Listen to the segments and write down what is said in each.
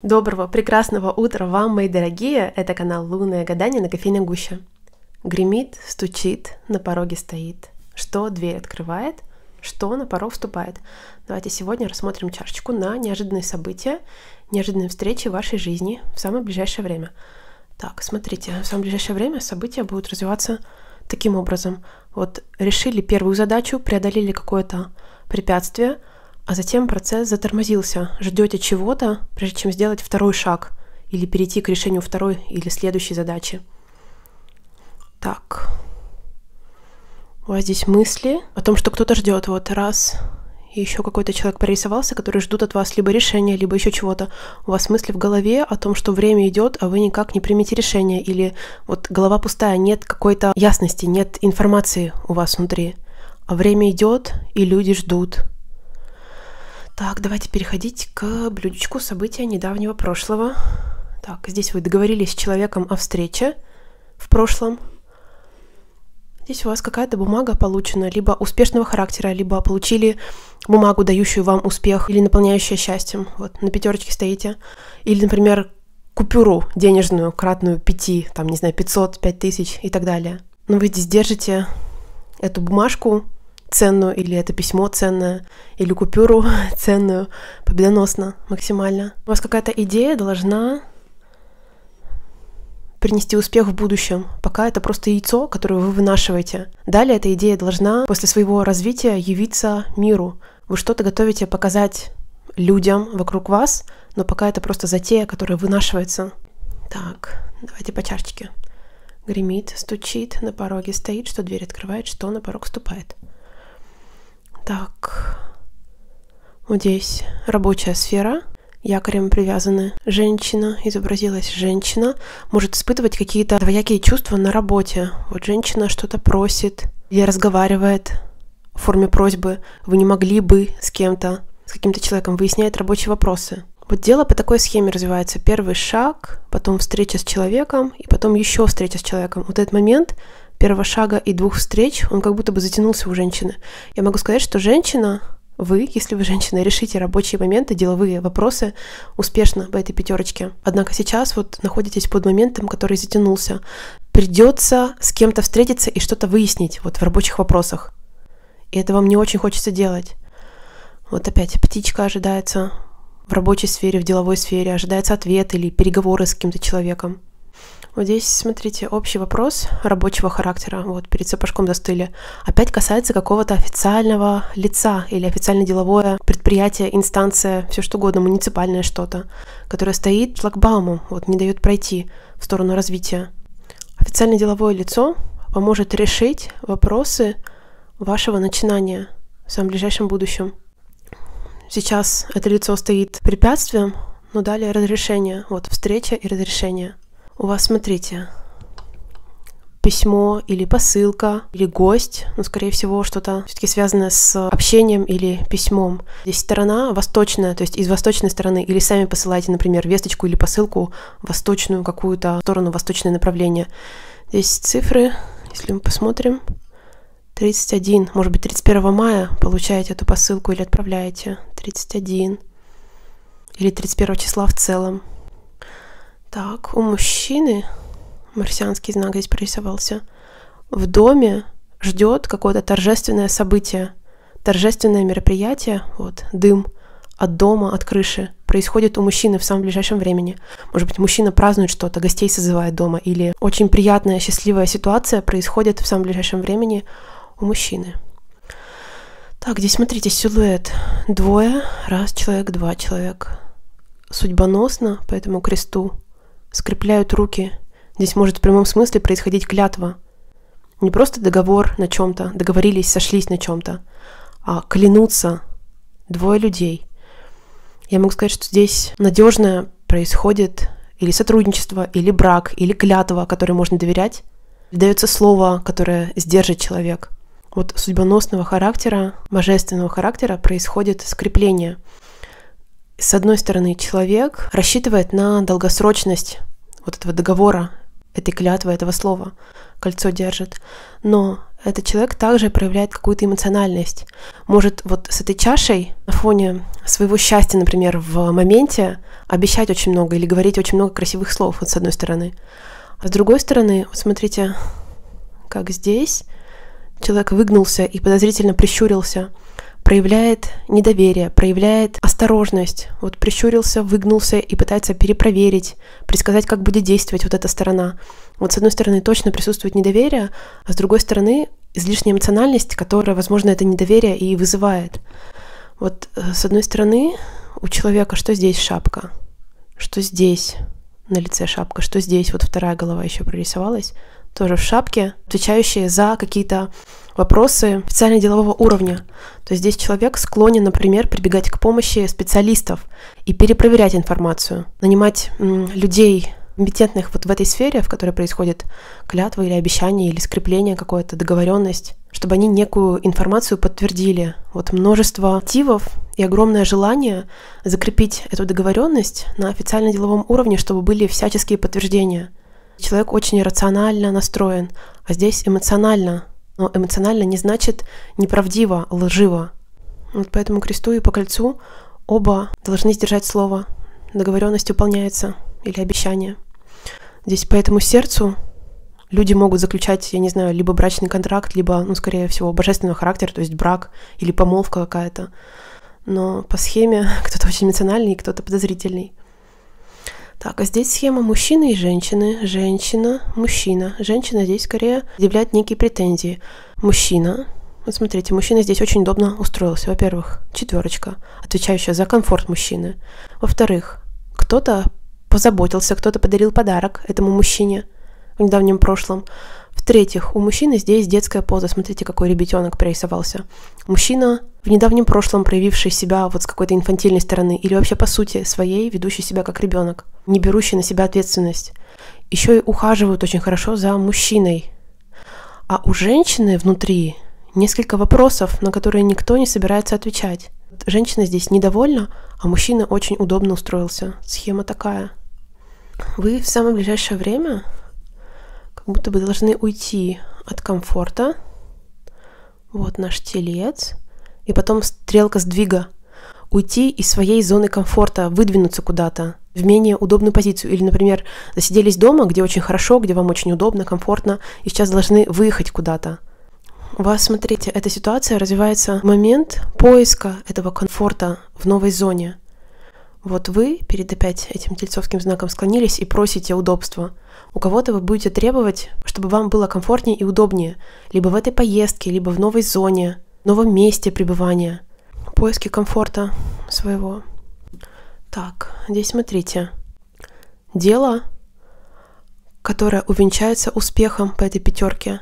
Доброго, прекрасного утра вам, мои дорогие! Это канал «Лунное гадание» на кофейной гуще. Гремит, стучит, на пороге стоит. Что дверь открывает, что на порог вступает. Давайте сегодня рассмотрим чашечку на неожиданные события, неожиданные встречи в вашей жизни в самое ближайшее время. Так, смотрите, в самое ближайшее время события будут развиваться таким образом. Вот решили первую задачу, преодолели какое-то препятствие, а затем процесс затормозился. Ждете чего-то, прежде чем сделать второй шаг или перейти к решению второй или следующей задачи. Так. У вас здесь мысли о том, что кто-то ждет. Вот раз. И еще какой-то человек прорисовался, который ждут от вас либо решения, либо еще чего-то. У вас мысли в голове о том, что время идет, а вы никак не примете решение. Или вот голова пустая, нет какой-то ясности, нет информации у вас внутри. А время идет, и люди ждут. Так, давайте переходить к блюдечку события недавнего прошлого. Так, здесь вы договорились с человеком о встрече в прошлом. Здесь у вас какая-то бумага получена, либо успешного характера, либо получили бумагу, дающую вам успех или наполняющую счастьем. Вот, на пятерочке стоите. Или, например, купюру денежную, кратную 5, там, не знаю, 500, 5000 и так далее. Но вы здесь держите эту бумажку ценную, или это письмо ценное, или купюру ценную, победоносно, максимально. У вас какая-то идея должна принести успех в будущем. Пока это просто яйцо, которое вы вынашиваете. Далее эта идея должна после своего развития явиться миру. Вы что-то готовите показать людям вокруг вас, но пока это просто затея, которая вынашивается. Так, давайте по чашечке. Гремит, стучит, на пороге стоит, что дверь открывает, что на порог вступает. Так, вот здесь рабочая сфера, якорем привязаны. Женщина, изобразилась женщина, может испытывать какие-то двоякие чувства на работе. Вот женщина что-то просит или разговаривает в форме просьбы. Вы не могли бы с кем-то, с каким-то человеком, выяснять рабочие вопросы. Вот дело по такой схеме развивается. Первый шаг, потом встреча с человеком, и потом еще встреча с человеком. Вот этот момент первого шага и двух встреч, он как будто бы затянулся у женщины. Я могу сказать, что женщина, вы, если вы женщина, решите рабочие моменты, деловые вопросы успешно по этой пятерочке. Однако сейчас вот находитесь под моментом, который затянулся. Придется с кем-то встретиться и что-то выяснить вот в рабочих вопросах. И это вам не очень хочется делать. Вот опять птичка ожидается в рабочей сфере, в деловой сфере, ожидается ответ или переговоры с каким-то человеком. Вот здесь, смотрите, общий вопрос рабочего характера, вот перед сапожком застыли, опять касается какого-то официального лица или официально-деловое предприятие, инстанция, все что угодно, муниципальное что-то, которое стоит шлагбаумом, вот не дает пройти в сторону развития. Официально-деловое лицо поможет решить вопросы вашего начинания в самом ближайшем будущем. Сейчас это лицо стоит препятствием, но далее разрешение, вот встреча и разрешение. У вас, смотрите, письмо или посылка, или гость, но, скорее всего, что-то все-таки связанное с общением или письмом. Здесь сторона восточная, то есть из восточной стороны, или сами посылаете, например, весточку или посылку в восточную какую-то сторону, восточное направление. Здесь цифры, если мы посмотрим, 31, может быть, 31 мая получаете эту посылку или отправляете, 31, или 31 числа в целом. Так, у мужчины, марсианский знак здесь прорисовался, в доме ждет какое-то торжественное событие, торжественное мероприятие, вот, дым от дома, от крыши, происходит у мужчины в самом ближайшем времени. Может быть, мужчина празднует что-то, гостей созывает дома, или очень приятная, счастливая ситуация происходит в самом ближайшем времени у мужчины. Так, здесь смотрите, силуэт. Двое, раз человек, два человек. Судьбоносно по этому кресту. Скрепляют руки. Здесь может в прямом смысле происходить клятва. Не просто договор на чем-то, договорились, сошлись на чем-то, а клянутся двое людей. Я могу сказать, что здесь надежное происходит или сотрудничество, или брак, или клятва, которой можно доверять. Дается слово, которое сдержит человек. Вот судьбоносного характера, божественного характера происходит скрепление. С одной стороны, человек рассчитывает на долгосрочность вот этого договора, этой клятвы, этого слова. Кольцо держит. Но этот человек также проявляет какую-то эмоциональность. Может вот с этой чашей на фоне своего счастья, например, в моменте обещать очень много или говорить очень много красивых слов, вот с одной стороны. А с другой стороны, вот смотрите, как здесь человек выгнулся и подозрительно прищурился, проявляет недоверие, проявляет осторожность. Вот прищурился, выгнулся и пытается перепроверить, предсказать, как будет действовать вот эта сторона. Вот с одной стороны точно присутствует недоверие, а с другой стороны излишняя эмоциональность, которая, возможно, это недоверие и вызывает. Вот с одной стороны у человека что здесь шапка, что здесь на лице шапка, что здесь вот вторая голова еще прорисовалась, тоже в шапке, отвечающие за какие-то вопросы специально-делового уровня. То есть здесь человек склонен, например, прибегать к помощи специалистов и перепроверять информацию, нанимать людей, компетентных вот в этой сфере, в которой происходит клятва или обещание, или скрепление какое-то, договоренность, чтобы они некую информацию подтвердили. Вот множество мотивов и огромное желание закрепить эту договоренность на официально-деловом уровне, чтобы были всяческие подтверждения. Человек очень рационально настроен, а здесь эмоционально. Но эмоционально не значит неправдиво, лживо. Вот по этому кресту и по кольцу оба должны сдержать слово. Договоренность выполняется или обещание. Здесь по этому сердцу люди могут заключать, я не знаю, либо брачный контракт, либо, скорее всего, божественного характера, то есть брак или помолвка какая-то. Но по схеме кто-то очень эмоциональный, кто-то подозрительный. Так, а здесь схема мужчины и женщины. Женщина, мужчина. Женщина здесь скорее предъявляет некие претензии. Мужчина. Вот смотрите, мужчина здесь очень удобно устроился. Во-первых, 4, отвечающая за комфорт мужчины. Во-вторых, кто-то позаботился, кто-то подарил подарок этому мужчине в недавнем прошлом. В-третьих, у мужчины здесь детская поза. Смотрите, какой ребятенок прорисовался. Мужчина в недавнем прошлом проявивший себя вот с какой-то инфантильной стороны или вообще по сути своей ведущий себя как ребенок, не берущий на себя ответственность. Еще и ухаживают очень хорошо за мужчиной. А у женщины внутри несколько вопросов, на которые никто не собирается отвечать. Женщина здесь недовольна, а мужчина очень удобно устроился. Схема такая. Вы в самое ближайшее время как будто бы должны уйти от комфорта. Вот наш телец. И потом стрелка сдвига. Уйти из своей зоны комфорта, выдвинуться куда-то в менее удобную позицию. Или, например, засиделись дома, где очень хорошо, где вам очень удобно, комфортно, и сейчас должны выехать куда-то. У вас, смотрите, эта ситуация развивается в момент поиска этого комфорта в новой зоне. Вот вы перед опять этим тельцовским знаком склонились и просите удобства. У кого-то вы будете требовать, чтобы вам было комфортнее и удобнее. Либо в этой поездке, либо в новой зоне, в новом месте пребывания. Поиски комфорта своего. Так, здесь смотрите. Дело, которое увенчается успехом по этой 5.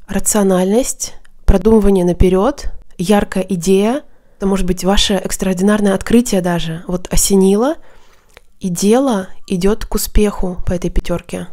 Рациональность, продумывание наперед, яркая идея. Это может быть ваше экстраординарное открытие даже. Вот осенило, и дело идет к успеху по этой 5.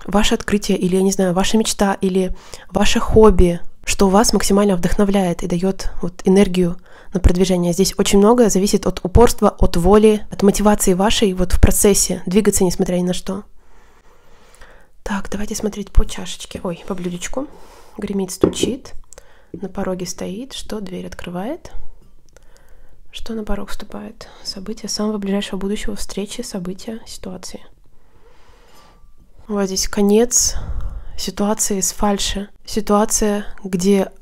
Ваше открытие или, я не знаю, ваша мечта или ваше хобби, что вас максимально вдохновляет и дает вот энергию на продвижение. Здесь очень многое зависит от упорства, от воли, от мотивации вашей вот в процессе, двигаться несмотря ни на что. Так, давайте смотреть по чашечке, по блюдечку. Гремит, стучит, на пороге стоит, что дверь открывает, что на порог вступает. События самого ближайшего будущего, встречи, события, ситуации. Вот здесь конец ситуации с фальши. Ситуация, где,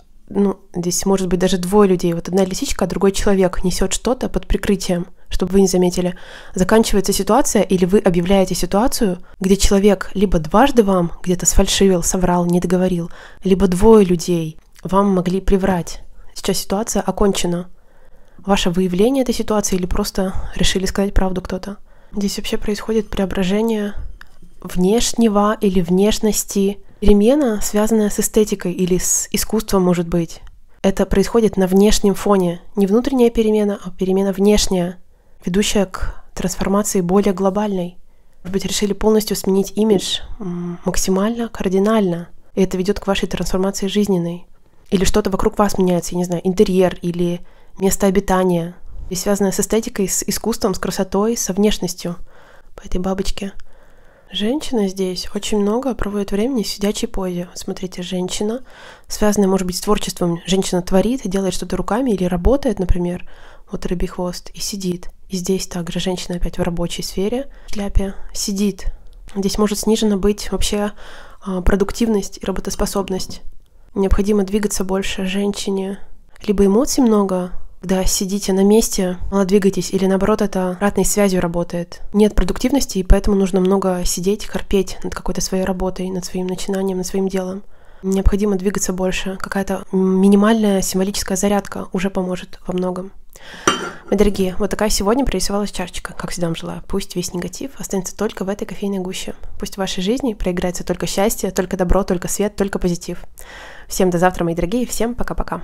здесь может быть даже 2 людей. Вот одна лисичка, а другой человек несет что-то под прикрытием, чтобы вы не заметили. Заканчивается ситуация, или вы объявляете ситуацию, где человек либо дважды вам где-то сфальшивил, соврал, не договорил, либо 2 людей вам могли приврать. Сейчас ситуация окончена. Ваше выявление этой ситуации или просто решили сказать правду кто-то. Здесь вообще происходит преображение внешнего или внешности. Перемена, связанная с эстетикой или с искусством, может быть. Это происходит на внешнем фоне. Не внутренняя перемена, а перемена внешняя, ведущая к трансформации более глобальной. Может быть, решили полностью сменить имидж максимально, кардинально. И это ведет к вашей трансформации жизненной. Или что-то вокруг вас меняется, я не знаю, интерьер или место обитания. И связанное с эстетикой, с искусством, с красотой, со внешностью. По этой бабочке. Женщина здесь очень много проводит времени в сидячей позе. Смотрите, женщина, связанная, может быть, с творчеством. Женщина творит, делает что-то руками или работает, например, вот рыбий хвост, и сидит. И здесь также женщина опять в рабочей сфере, в шляпе, сидит. Здесь может снижена быть вообще продуктивность и работоспособность. Необходимо двигаться больше женщине. Либо эмоций много, когда сидите на месте, мало двигаетесь, или наоборот, это обратной связью работает. Нет продуктивности, и поэтому нужно много сидеть, корпеть над какой-то своей работой, над своим начинанием, над своим делом. Необходимо двигаться больше. Какая-то минимальная символическая зарядка уже поможет во многом. Мои дорогие, вот такая сегодня прорисовалась чашечка. Как всегда вам желаю, пусть весь негатив останется только в этой кофейной гуще. Пусть в вашей жизни проиграется только счастье, только добро, только свет, только позитив. Всем до завтра, мои дорогие, всем пока-пока.